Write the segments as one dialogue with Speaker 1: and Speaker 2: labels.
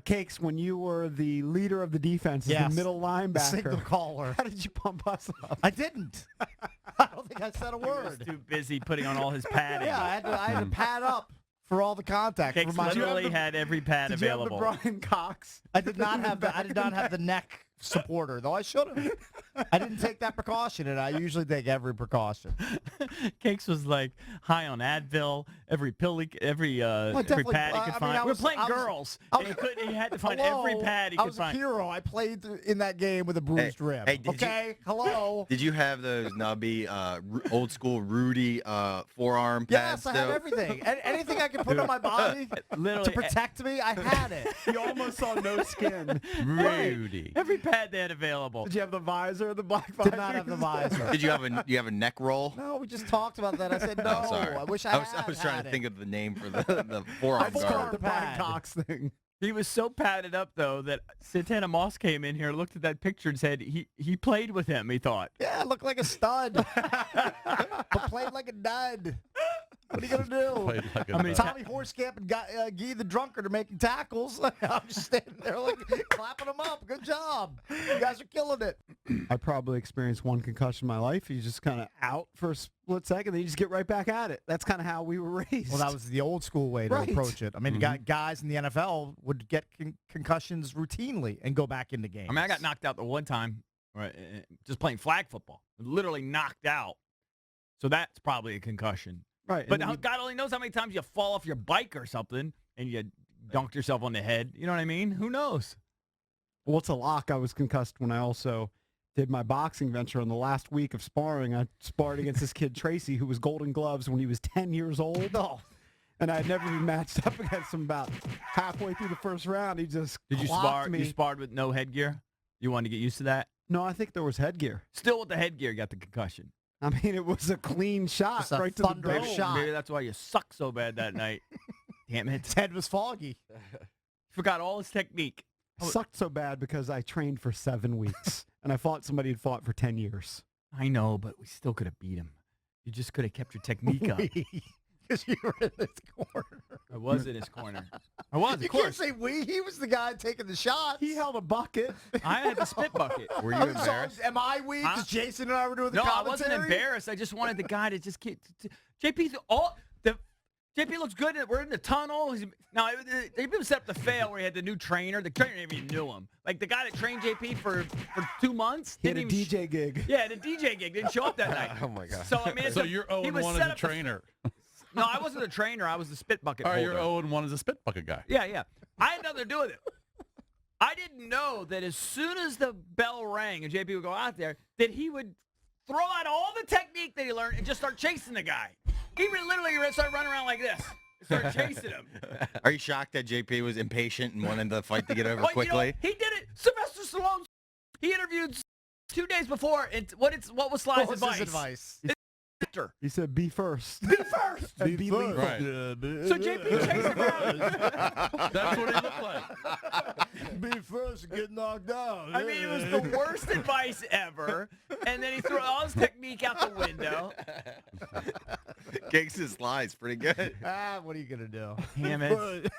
Speaker 1: Cakes, when you were the leader of the defense,
Speaker 2: Yes.
Speaker 1: the middle linebacker,
Speaker 2: Signal caller.
Speaker 1: how did you pump us up?
Speaker 2: I didn't. I don't think I said a
Speaker 3: He was
Speaker 2: word.
Speaker 3: too busy putting on all his padding.
Speaker 2: Yeah, I had to pad up for all the contact.
Speaker 3: Cakes
Speaker 2: For my-
Speaker 3: literally had every pad
Speaker 1: Did
Speaker 3: available.
Speaker 1: you have the Brian Cox?
Speaker 2: I did not have the neck supporter, though I should have. I didn't take that precaution, and I usually take every precaution.
Speaker 3: Cakes was like high on Advil, every pill, every
Speaker 2: definitely,
Speaker 3: pad he
Speaker 2: I
Speaker 3: could
Speaker 2: mean,
Speaker 3: find.
Speaker 2: I
Speaker 3: We were
Speaker 2: was-
Speaker 3: playing
Speaker 2: I was-
Speaker 3: girls,
Speaker 2: I
Speaker 3: and
Speaker 2: was-
Speaker 3: he had to find
Speaker 2: Hello?
Speaker 3: every pad he
Speaker 2: I
Speaker 3: could
Speaker 2: was a
Speaker 3: find.
Speaker 2: hero. I played in that game with a bruised rib.
Speaker 4: hey, did you-
Speaker 2: okay, hello.
Speaker 4: Did you have those nubby, old school Rudy forearm pads?
Speaker 2: Yes, I had
Speaker 4: still?
Speaker 2: everything. Anything I could put on my body
Speaker 3: Literally,
Speaker 2: to protect me, I had it.
Speaker 1: You almost saw no skin.
Speaker 5: Rudy.
Speaker 3: every pad they had available.
Speaker 1: Did you have the visor, the black visor?
Speaker 2: Did not have the visor.
Speaker 4: Did you have a neck roll?
Speaker 2: No, we just talked about that. I said no.
Speaker 4: I'm sorry.
Speaker 2: I wish I
Speaker 4: was
Speaker 2: had
Speaker 4: trying to
Speaker 2: it.
Speaker 4: think of the name for the forearm
Speaker 1: I
Speaker 2: Forearm
Speaker 4: guard.
Speaker 1: the Brian
Speaker 2: pad.
Speaker 1: Cox thing.
Speaker 3: He was so padded up, though, that Santana Moss came in here, looked at that picture, and said he played with him, he thought.
Speaker 2: Yeah, I look like a stud, but played like a dud. What are you gonna do?
Speaker 5: Played like a
Speaker 3: I mean,
Speaker 5: dud.
Speaker 2: Tommy Horsecamp and Guy the Drunkard are making tackles. I'm just standing there like clapping them up. Good job. You guys are killing it.
Speaker 1: I probably experienced one concussion in my life. You just kind of out for a split second, then you just get right back at it. That's kind of how we were raised.
Speaker 2: Well, that was the old school way to
Speaker 1: Right.
Speaker 2: approach it. I mean, guys in the NFL would get concussions routinely and go back into games.
Speaker 3: I mean, I got knocked out the one time, right, just playing flag football. Literally knocked out. So that's probably a concussion.
Speaker 1: right.
Speaker 3: But
Speaker 1: and
Speaker 3: God only knows how many times you fall off your bike or something and you dunked yourself on the head. You know what I mean? Who knows?
Speaker 1: well, it's a lock. I was concussed when I also did my boxing venture. In the last week of sparring, I sparred against this kid, Tracy, who was Golden Gloves when he was 10 years old.
Speaker 2: No.
Speaker 1: And I had never been matched up against him about halfway through the first round. He just
Speaker 3: Did you
Speaker 1: clocked
Speaker 3: spar?
Speaker 1: me.
Speaker 3: You sparred with no headgear? You wanted to get used to that?
Speaker 1: No, I think there was headgear.
Speaker 3: Still with the headgear, got the concussion.
Speaker 1: I mean, it was a clean shot
Speaker 2: Just a
Speaker 1: right to the
Speaker 2: thunder
Speaker 1: dome.
Speaker 2: shot.
Speaker 3: Maybe that's why you suck so bad that night. Damn it.
Speaker 2: His head was foggy.
Speaker 3: Forgot all his technique.
Speaker 1: Sucked so bad because I trained for 7 weeks and I fought somebody who'd fought for 10 years.
Speaker 3: I know, but we still could have beat him. You just could have kept your technique up.
Speaker 2: Because you were in this corner.
Speaker 3: I was in his corner. I was,
Speaker 2: You
Speaker 3: of
Speaker 2: can't
Speaker 3: course.
Speaker 2: say we. He was the guy taking the shots.
Speaker 1: He held a bucket.
Speaker 3: I had the spit bucket.
Speaker 5: Were you
Speaker 2: So,
Speaker 5: embarrassed?
Speaker 2: am I weak?
Speaker 3: Huh?
Speaker 2: Because Jason and I were doing the
Speaker 3: No, I
Speaker 2: commentary?
Speaker 3: wasn't embarrassed. I just wanted the guy to just keep. JP's all the. JP looks good. We're in the tunnel. Now they've been set up to fail. Where he had the new trainer. The trainer never even knew him. Like the guy that trained JP for 2 months.
Speaker 1: He had a
Speaker 3: didn't even
Speaker 1: DJ gig.
Speaker 3: Yeah, the DJ gig didn't show up that night.
Speaker 5: Oh, my God.
Speaker 3: So I mean,
Speaker 5: So you're
Speaker 3: he
Speaker 5: 0-1
Speaker 3: was
Speaker 5: as
Speaker 3: set
Speaker 5: a
Speaker 3: up to-
Speaker 5: trainer.
Speaker 3: No, I wasn't a trainer. I was the spit bucket
Speaker 5: All right,
Speaker 3: holder.
Speaker 5: you're 0-1 as a spit bucket guy.
Speaker 3: Yeah. I had nothing to do with it. I didn't know that as soon as the bell rang and JP would go out there, that he would throw out all the technique that he learned and just start chasing the guy. He would literally start running around like this. Start chasing him.
Speaker 4: Are you shocked that JP was impatient and wanted the fight to get over
Speaker 3: Well,
Speaker 4: quickly?
Speaker 3: he did it. Sylvester Stallone. He interviewed 2 days before. And what was Sly's
Speaker 2: What was his advice?
Speaker 3: After.
Speaker 1: He said, be first.
Speaker 3: Be first.
Speaker 1: And be lethal.
Speaker 5: Right.
Speaker 3: So JP chased him around.
Speaker 5: That's what he looked like.
Speaker 2: Be first and get knocked out.
Speaker 3: I mean, it was the worst advice ever. And then he threw all his technique out the window.
Speaker 4: Giggs' lies pretty good.
Speaker 2: What are you going to do?
Speaker 3: Damn it.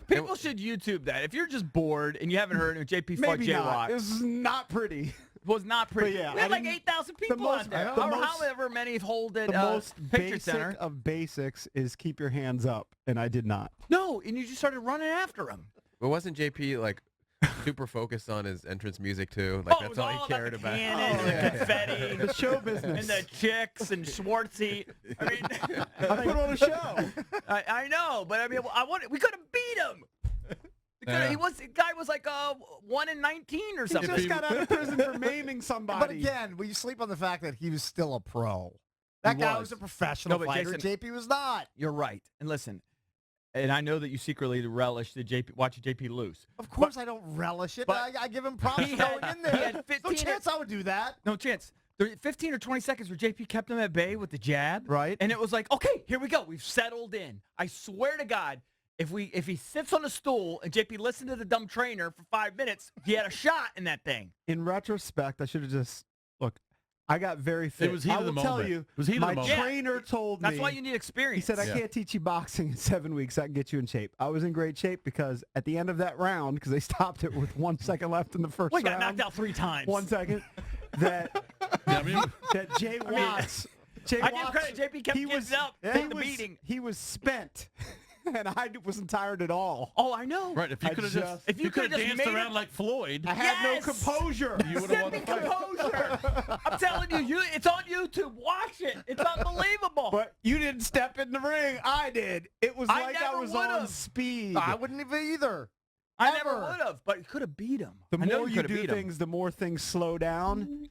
Speaker 3: People should YouTube that. If you're just bored and you haven't heard of JP fought
Speaker 1: Maybe
Speaker 3: Jay
Speaker 1: not.
Speaker 3: Watt,
Speaker 1: It was not pretty.
Speaker 3: was not pretty.
Speaker 1: But yeah,
Speaker 3: we had
Speaker 1: I
Speaker 3: like
Speaker 1: didn't-
Speaker 3: 8,000 people
Speaker 1: most-
Speaker 3: out there.
Speaker 1: the
Speaker 3: Or
Speaker 1: most-
Speaker 3: however many hold at
Speaker 1: The most
Speaker 3: Picture
Speaker 1: basic
Speaker 3: Center.
Speaker 1: of basics is keep your hands up, and I did not.
Speaker 3: No, and you just started running after him.
Speaker 6: But wasn't JP like super focused on his entrance music too? Like
Speaker 3: it
Speaker 6: that's
Speaker 3: was
Speaker 6: all
Speaker 3: all
Speaker 6: he cared
Speaker 3: about.
Speaker 6: about.
Speaker 3: The cannons, the confetti,
Speaker 1: The show business.
Speaker 3: and the chicks and Schwartzy. I mean,
Speaker 1: I put on a show.
Speaker 3: I know, but I mean, we could have beat him.
Speaker 5: Yeah.
Speaker 3: The guy was like 1 in 19 or
Speaker 1: He
Speaker 3: something.
Speaker 1: just got out of prison for maiming
Speaker 2: But
Speaker 1: somebody.
Speaker 2: again, we sleep on the fact that he was still a pro. That
Speaker 3: He
Speaker 2: guy
Speaker 3: was.
Speaker 2: was a professional
Speaker 3: No, but
Speaker 2: fighter.
Speaker 3: Jason-
Speaker 2: JP was not.
Speaker 3: You're right. And listen, and I know that you secretly relish watching JP lose.
Speaker 2: Of course, I don't relish it.
Speaker 3: but
Speaker 2: I give him props
Speaker 3: he
Speaker 2: for
Speaker 3: had-
Speaker 2: going in
Speaker 3: he
Speaker 2: there.
Speaker 3: had
Speaker 2: No
Speaker 3: 15
Speaker 2: chance I would do that.
Speaker 3: No chance. There 15 or 20 seconds where JP kept him at bay with the jab.
Speaker 2: Right.
Speaker 3: And it was like, okay, here we go. We've settled in. I swear to God, if he sits on a stool and JP listened to the dumb trainer for 5 minutes, he had a shot in that thing.
Speaker 1: In retrospect, I should have just look. I got very fit.
Speaker 5: It was heat
Speaker 1: I
Speaker 5: of the
Speaker 1: will tell
Speaker 5: moment.
Speaker 1: you,
Speaker 5: It was heat of
Speaker 1: my
Speaker 5: the moment.
Speaker 1: trainer told me.
Speaker 3: That's why you need
Speaker 1: He
Speaker 3: experience.
Speaker 1: said, I
Speaker 5: Yeah.
Speaker 1: can't teach you boxing in 7 weeks. I can get you in shape. I was in great shape because at the end of that round, because they stopped it with 1 second left in the first
Speaker 3: We
Speaker 1: round.
Speaker 3: got knocked out 3 times.
Speaker 1: 1 second. That,
Speaker 5: Yeah, I mean,
Speaker 1: that Jay Watts. Jay
Speaker 3: I give
Speaker 1: Watts,
Speaker 3: credit. JP kept
Speaker 1: he
Speaker 3: getting
Speaker 1: was,
Speaker 3: up,
Speaker 1: he
Speaker 3: took the
Speaker 1: was-
Speaker 3: beating.
Speaker 1: He was spent. And I wasn't tired at all.
Speaker 3: Oh, I know.
Speaker 5: right. If you
Speaker 1: I
Speaker 5: could have
Speaker 1: just-
Speaker 5: just,
Speaker 3: if you
Speaker 5: could
Speaker 3: could've
Speaker 5: have
Speaker 3: just
Speaker 5: danced
Speaker 3: made
Speaker 5: around
Speaker 3: it-
Speaker 5: like Floyd,
Speaker 1: I had
Speaker 3: Yes!
Speaker 1: no composure.
Speaker 5: you would have won the
Speaker 3: Zippy
Speaker 5: fight.
Speaker 3: composure. I'm telling you, it's on YouTube. Watch it. It's unbelievable.
Speaker 1: But you didn't step in the ring. I did. It was
Speaker 3: I
Speaker 1: like I
Speaker 3: never
Speaker 1: was on
Speaker 3: would've.
Speaker 1: speed.
Speaker 2: I wouldn't even either.
Speaker 3: I never
Speaker 2: ever.
Speaker 3: would have, but you could have beat him.
Speaker 1: The
Speaker 3: I know
Speaker 1: more you
Speaker 3: coulda
Speaker 1: do
Speaker 3: beat him.
Speaker 1: things, the more things slow down.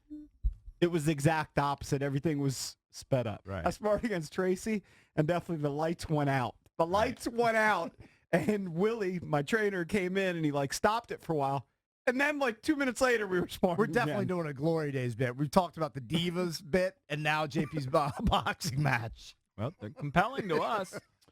Speaker 1: It was the exact opposite. Everything was sped up.
Speaker 2: Right.
Speaker 1: I sparred against Tracy, and definitely the lights went out. The lights went out, and Willie, my trainer, came in, and he like stopped it for a while. And then like 2 minutes later, we were sparring.
Speaker 2: We're definitely
Speaker 1: again.
Speaker 2: doing a Glory Days bit. We've talked about the Divas bit, and now JP's boxing match.
Speaker 3: Well, they're compelling to us.